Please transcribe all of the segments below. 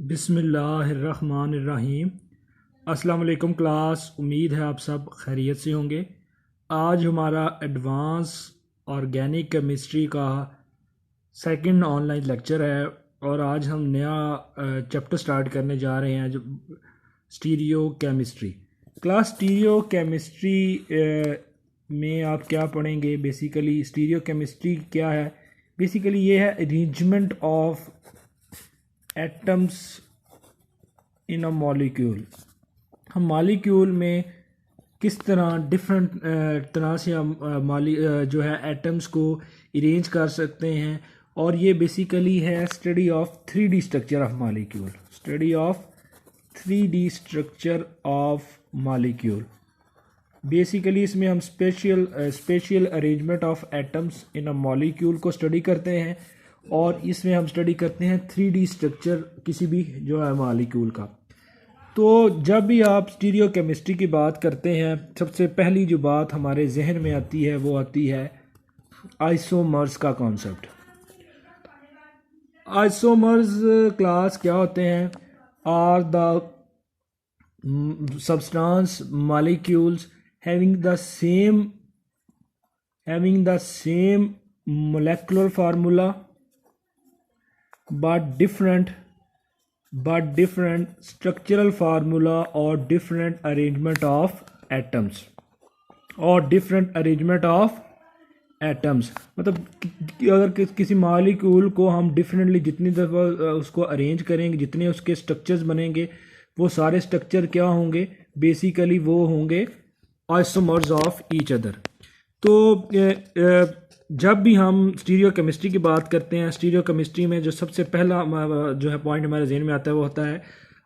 बिस्मिल्लाहिर्रहमानिर्रहीम। अस्सलाम वालेकुम क्लास, उम्मीद है आप सब खैरियत से होंगे। आज हमारा एडवांस ऑर्गेनिक केमिस्ट्री का सेकंड ऑनलाइन लेक्चर है और आज हम नया चैप्टर स्टार्ट करने जा रहे हैं जो stereo chemistry. Class stereo chemistry में आप क्या पढ़ेंगे? बेसिकली स्टीरियो केमिस्ट्री क्या है? बेसिकली ये है arrangement of atoms in a molecule. हम मॉलिक्यूल में किस तरह डिफरेंट तरह से हम जो है एटम्स को अरेंज कर सकते हैं, और ये बेसिकली है study of 3D structure of molecule. Study of 3D structure of molecule. Basically इसमें हम special arrangement of atoms in a molecule को स्टडी करते हैं, और इसमें हम स्टडी करते हैं 3D स्ट्रक्चर किसी भी जो है मॉलिक्यूल का। तो जब भी आप स्टीरियो केमिस्ट्री की बात करते हैं, सबसे पहली जो बात हमारे जहन में आती है वो आती है आइसोमर्स का कॉन्सेप्ट। आइसोमर्स क्लास क्या होते हैं? Are the substance molecules having the same molecular formula but different structural formula or different arrangement of atoms मतलब अगर किसी मॉलिक्यूल को हम डिफरेंटली जितनी दफ़ा उसको अरेंज करेंगे, जितने उसके स्ट्रक्चर्स बनेंगे, वो सारे स्ट्रक्चर क्या होंगे? बेसिकली वो होंगे आइसोमर्स ऑफ ईच अदर। तो जब भी हम स्टीरियो केमिस्ट्री की बात करते हैं, स्टीरियो केमिस्ट्री में जो सबसे पहला जो है पॉइंट हमारे जहन में आता है वो होता है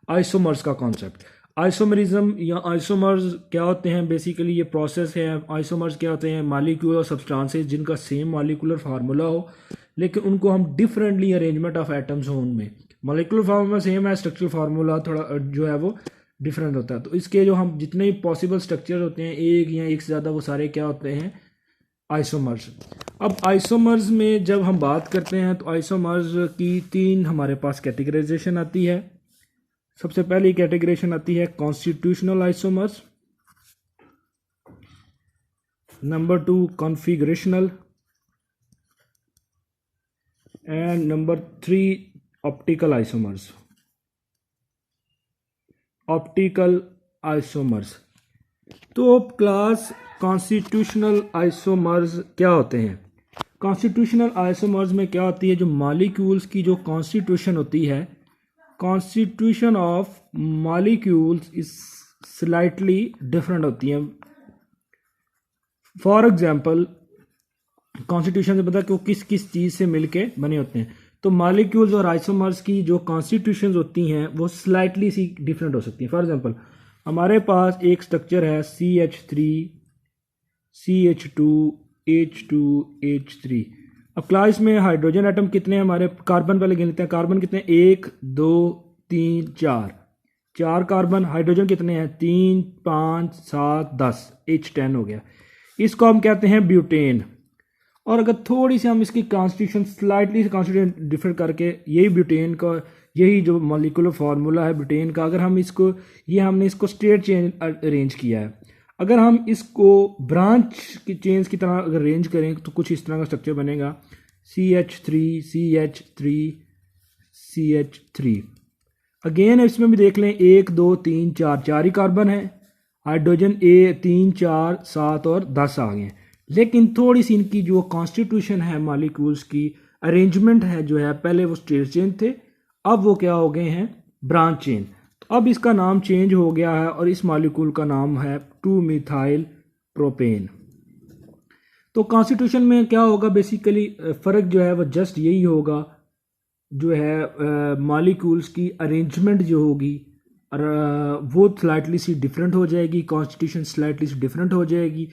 आइसोमर्स का कॉन्सेप्ट। आइसोमरिज्म या आइसोमर्स क्या होते हैं? बेसिकली ये प्रोसेस है। आइसोमर्स क्या होते हैं? मॉलिक्यूल और सब्सटेंसेस जिनका सेम मॉलिक्यूलर फार्मूला हो, लेकिन उनको हम डिफरेंटली अरेंजमेंट ऑफ एटम्स हो उनमें। मॉलिक्यूलर फार्मूला सेम है, स्ट्रक्चरल फार्मूला थोड़ा जो है वो डिफरेंट होता है। तो इसके जो हम जितने भी पॉसिबल स्ट्रक्चर होते हैं, एक या एक से ज़्यादा, वो सारे क्या होते हैं? आइसोमर्स। अब आइसोमर्स में जब हम बात करते हैं तो आइसोमर्स की तीन हमारे पास कैटेगराइजेशन आती है। सबसे पहली कैटेगराइजेशन आती है constitutional isomers, number 2 configurational, and number 3 optical isomers. Optical isomers. तो क्लास कॉन्स्टिट्यूशनल आइसोमर्स क्या होते हैं? कॉन्स्टिट्यूशनल आइसोमर्स में क्या होती है? जो मॉलिक्यूल्स की जो कॉन्स्टिट्यूशन होती है, constitution of molecules is slightly different होती है। फॉर एग्जांपल, कॉन्स्टिट्यूशन से पता है कि वो किस किस चीज़ से मिलके बने होते हैं। तो मॉलिक्यूल्स और आइसोमर्स की जो कॉन्स्टिट्यूशन होती हैं वो स्लाइटली सी डिफरेंट हो सकती हैं। फॉर एग्जांपल, हमारे पास एक स्ट्रक्चर है CH3 CH2 H2 H3। अब क्लास में हाइड्रोजन एटम कितने हैं हमारे? कार्बन पहले गिनते हैं। कार्बन कितने? 1 2 3 4 कार्बन। हाइड्रोजन कितने हैं? 3 5 7 10, H10 हो गया। इसको हम कहते हैं ब्यूटेन। और अगर थोड़ी सी हम इसकी कॉन्स्टिट्यूशन स्लाइटली कॉन्स्टिट्यूशन डिफरेंट करके, यही ब्यूटेन का, यही जो मॉलिक्यूलर फार्मूला है ब्यूटेन का, अगर हम इसको हमने इसको स्टेट चेंज अरेंज किया है, अगर हम इसको ब्रांच की चेंज की तरह अगर अरेंज करें तो कुछ इस तरह का स्ट्रक्चर बनेगा CH3 CH3 CH3। अगेन इसमें भी देख लें 1 2 3 4 ही कार्बन है। हाइड्रोजन 3 4 7 और 10 आ गए। लेकिन थोड़ी सी इनकी जो कॉन्स्टिट्यूशन है मॉलिक्यूल्स की, अरेंजमेंट है जो है, पहले वो स्टेट चेन थे, अब वो क्या हो गए हैं? Branch chain. तो अब इसका नाम चेंज हो गया है और इस मॉलिक्यूल का नाम है 2-मिथाइल प्रोपेन। तो कॉन्स्टिट्यूशन में क्या होगा? बेसिकली फ़र्क जो है वो जस्ट यही होगा, जो है मॉलिक्यूल्स की अरेंजमेंट जो होगी वो स्लाइटली सी डिफरेंट हो जाएगी, कॉन्स्टिट्यूशन स्लाइटली सी डिफरेंट हो जाएगी।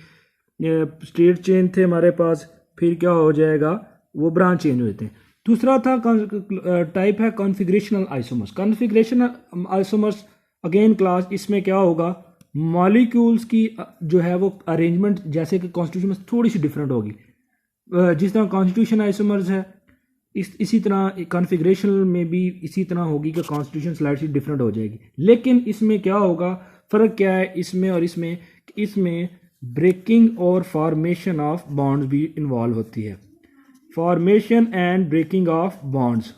स्टेट चेंज थे हमारे पास, फिर क्या हो जाएगा? वो ब्रांच चेंज हो जाते हैं। दूसरा था टाइप है configurational isomers. Configurational isomers again class, इसमें क्या होगा? मॉलिक्यूल्स की जो है वो अरेंजमेंट जैसे कि कॉन्स्टिट्यूशन में थोड़ी सी डिफरेंट होगी। जिस तरह कॉन्स्टिट्यूशन आइसोमर्स है, इसी तरह कॉन्फ़िगरेशन में भी इसी तरह होगी कि कॉन्स्टिट्यूशन स्लाइडली डिफरेंट हो जाएगी। लेकिन इसमें क्या होगा, फ़र्क क्या है इसमें और इसमें, इसमें ब्रेकिंग और फॉर्मेशन ऑफ बॉन्ड्स भी इन्वॉल्व होती है। Formation and breaking of bonds,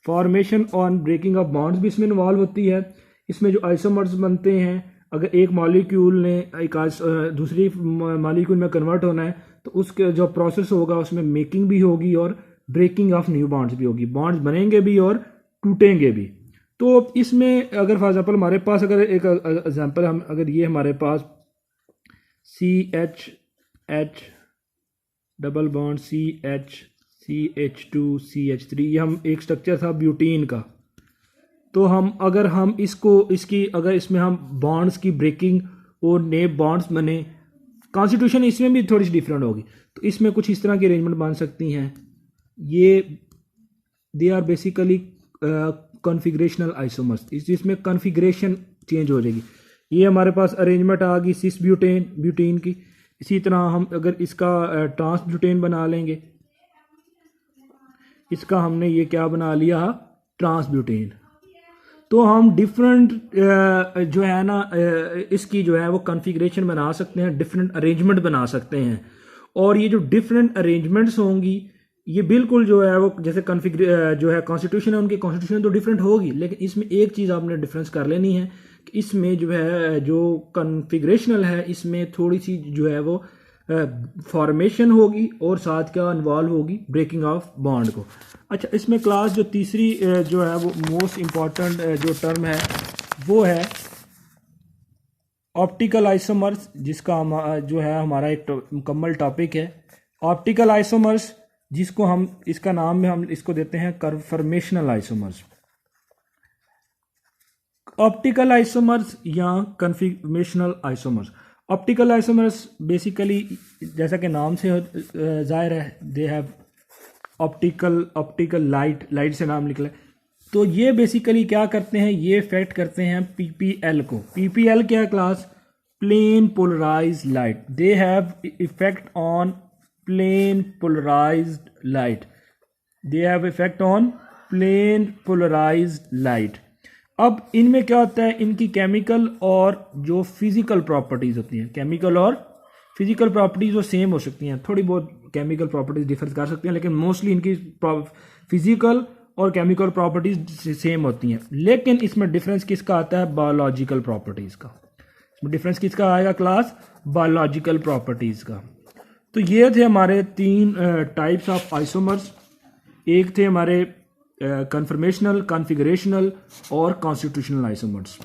formation और ब्रेकिंग ऑफ बॉन्ड्स भी इसमें इन्वॉल्व होती है। इसमें जो आइसोमर्स बनते हैं, अगर एक मॉलिक्यूल ने एक दूसरी मॉलिक्यूल में कन्वर्ट होना है तो उसके जो प्रोसेस होगा उसमें मेकिंग भी होगी और ब्रेकिंग ऑफ न्यू बॉन्ड्स भी होगी, बॉन्ड्स बनेंगे भी और टूटेंगे भी। तो इसमें अगर फॉर एग्जांपल हमारे पास अगर एक एग्जांपल हम अगर ये हमारे पास CH डबल बॉन्ड CH2CH3 ये हम एक स्ट्रक्चर था ब्यूटीन का। तो हम इसकी अगर इसमें हम बॉन्ड्स की ब्रेकिंग और नए बॉन्ड्स बने, कॉन्स्टिट्यूशन इसमें भी थोड़ी सी डिफरेंट होगी। तो इसमें कुछ इस तरह की अरेंजमेंट बन सकती हैं। ये they are basically configurational isomers, इसमें कॉन्फ़िगरेशन चेंज हो जाएगी। ये हमारे पास अरेंजमेंट आ गई सिस ब्यूटेन की। इसी तरह हम अगर इसका ट्रांस ब्यूटेन बना लेंगे, इसका हमने ये क्या बना लिया, ट्रांस ब्यूटेन। तो हम डिफरेंट जो है ना इसकी जो है वो कॉन्फ़िगरेशन बना सकते हैं, डिफरेंट अरेंजमेंट बना सकते हैं। और ये जो डिफरेंट अरेंजमेंट्स होंगी ये बिल्कुल जो है वो जैसे जो है कॉन्स्टिट्यूशन है, उनकी कॉन्स्टिट्यूशन तो डिफरेंट होगी, लेकिन इसमें एक चीज़ आपने डिफरेंस कर लेनी है कि इसमें जो है जो कॉन्फ़िगरेशनल है इसमें थोड़ी सी जो है वो फॉर्मेशन होगी और साथ क्या इन्वॉल्व होगी, ब्रेकिंग ऑफ बॉन्ड को। अच्छा, इसमें क्लास जो तीसरी जो है वो मोस्ट इम्पॉर्टेंट जो टर्म है वो है ऑप्टिकल आइसोमर्स, जिसका जो है हमारा एक मुकम्मल टॉपिक है। ऑप्टिकल आइसोमर्स जिसको हम इसका नाम में हम इसको देते हैं कन्फर्मेशनल आइसोमर्स। ऑप्टिकल आइसोमर्स या conformational isomers. Optical isomers basically जैसा कि नाम से जाहिर है, दे हैव ऑप्टिकल लाइट से नाम निकला है। तो ये बेसिकली क्या करते हैं, ये इफेक्ट करते हैं पीपीएल को। पीपीएल क्या है class, plane polarised light. They have effect on plane polarised light, they have effect on plane polarised light. अब इनमें क्या होता है, इनकी केमिकल और जो फिजिकल प्रॉपर्टीज होती हैं, केमिकल और फिजिकल प्रॉपर्टीज वो सेम हो सकती हैं, थोड़ी बहुत केमिकल प्रॉपर्टीज डिफर कर सकती हैं, लेकिन मोस्टली इनकी फिजिकल और केमिकल प्रॉपर्टीज सेम होती हैं। लेकिन इसमें डिफरेंस किसका आता है, बायोलॉजिकल प्रॉपर्टीज का। इसमें डिफरेंस किसका आएगा क्लास, बायोलॉजिकल प्रॉपर्टीज का। तो ये थे हमारे तीन टाइप्स ऑफ आइसोमर्स। एक थे हमारे कन्फर्मेशनल, कॉन्फ़िगरेशनल और कॉन्स्टिट्यूशनल आइसोमर्स।